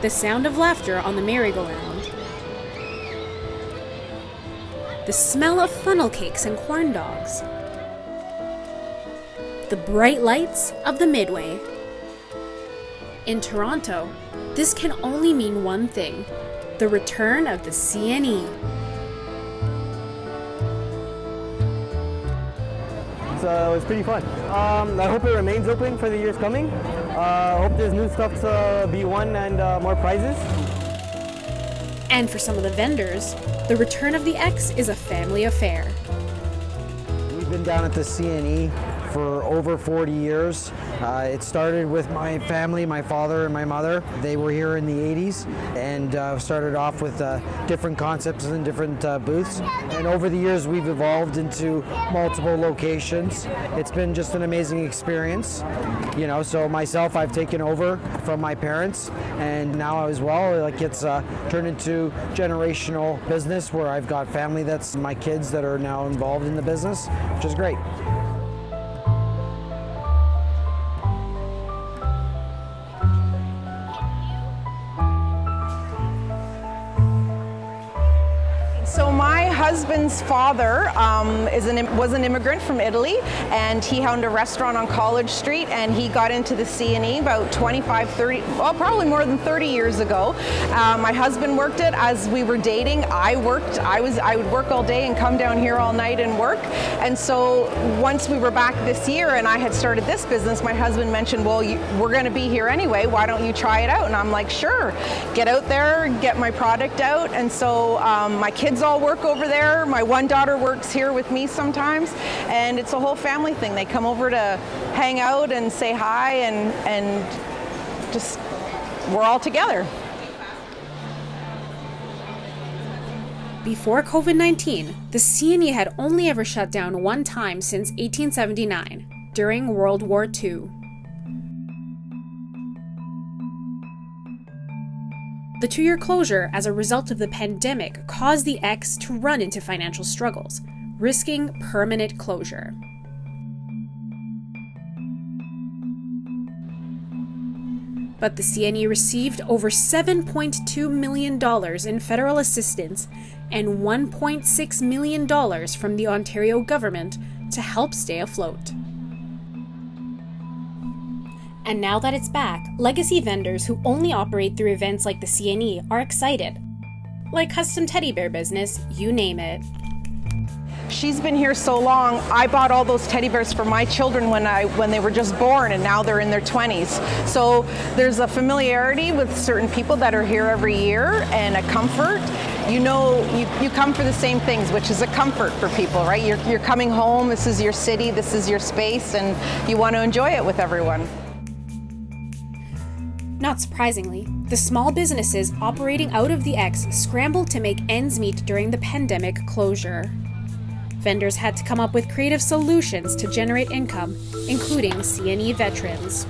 the sound of laughter on the merry-go-round, the smell of funnel cakes and corn dogs, the bright lights of the Midway. In Toronto, this can only mean one thing: the return of the CNE. So it's pretty fun. I hope it remains open for the years coming. I hope there's new stuff to be won and more prizes. And for some of the vendors, the return of the X is a family affair. We've been down at the CNE for over 40 years. It started with my family, my father and my mother. They were here in the 80s and started off with different concepts and different booths. And over the years we've evolved into multiple locations. It's been just an amazing experience. You know, so myself, I've taken over from my parents, and now as well, like it's turned into generational business where I've got family that's my kids that are now involved in the business, which is great. So my husband's father was an immigrant from Italy, and he owned a restaurant on College Street, and he got into the CNE about 25, 30, well, probably more than 30 years ago. My husband worked it. As we were dating, I would work all day and come down here all night and work. And so once we were back this year and I had started this business, my husband mentioned, well, we're going to be here anyway, why don't you try it out? And I'm like, sure, get out there, get my product out. And so my kids all work over there. My one daughter works here with me sometimes, and it's a whole family thing. They come over to hang out and say hi, and just, we're all together. Before COVID-19, the CNE had only ever shut down one time since 1879, during World War II. The 2-year closure as a result of the pandemic caused the X to run into financial struggles, risking permanent closure. But the CNE received over $7.2 million in federal assistance and $1.6 million from the Ontario government to help stay afloat. And now that it's back, legacy vendors who only operate through events like the CNE are excited. Like custom teddy bear business, you name it. She's been here so long. I bought all those teddy bears for my children when they were just born, and now they're in their 20s. So there's a familiarity with certain people that are here every year, and a comfort. You know, you come for the same things, which is a comfort for people, right? You're coming home, this is your city, this is your space, and you want to enjoy it with everyone. Not surprisingly, the small businesses operating out of the X scrambled to make ends meet during the pandemic closure. Vendors had to come up with creative solutions to generate income, including CNE veterans.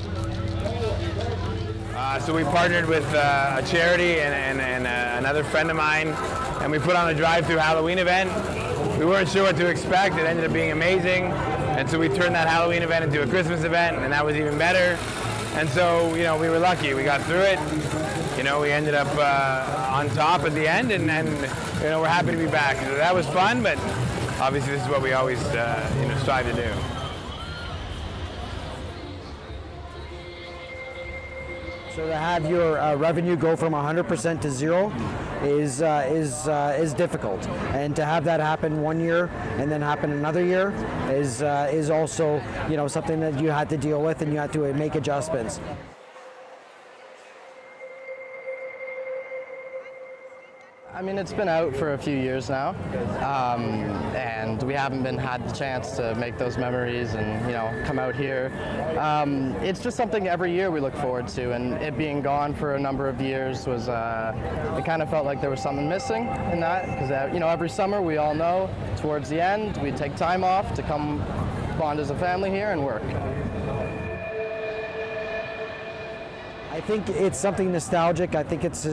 So we partnered with a charity and another friend of mine, and we put on a drive-through Halloween event. We weren't sure what to expect. It ended up being amazing, and so we turned that Halloween event into a Christmas event, and that was even better. And so, you know, we were lucky. We got through it. You know, we ended up on top at the end, and you know, we're happy to be back. So that was fun, but obviously this is what we always strive to do. So to have your revenue go from 100% to zero is difficult, and to have that happen one year and then happen another year is also, you know, something that you had to deal with, and you had to make adjustments. I mean, it's been out for a few years now, and we haven't had the chance to make those memories and, you know, come out here. It's just something every year we look forward to, and it being gone for a number of years was, it kind of felt like there was something missing in that, because, you know, every summer we all know towards the end we take time off to come bond as a family here and work. I I think it's something nostalgic. I think it's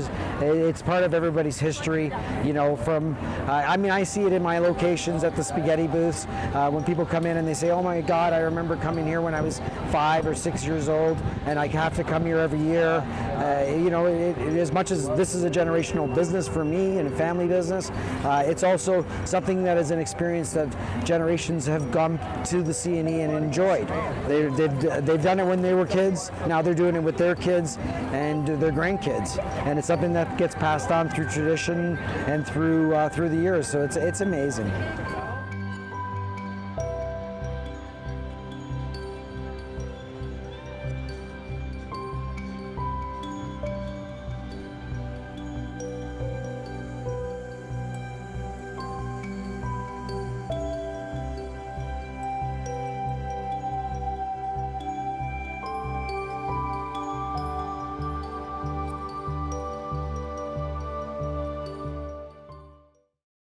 part of everybody's history. You know, from I mean, I see it in my locations at the spaghetti booths when people come in and they say, "Oh my God, I remember coming here when I was 5 or 6 years old, and I have to come here every year." You know, as much as this is a generational business for me and a family business, it's also something that is an experience that generations have gone to the CNE and enjoyed. They've done it when they were kids. Now they're doing it with their kids and their grandkids, and it's something that gets passed on through tradition and through the years. So it's amazing.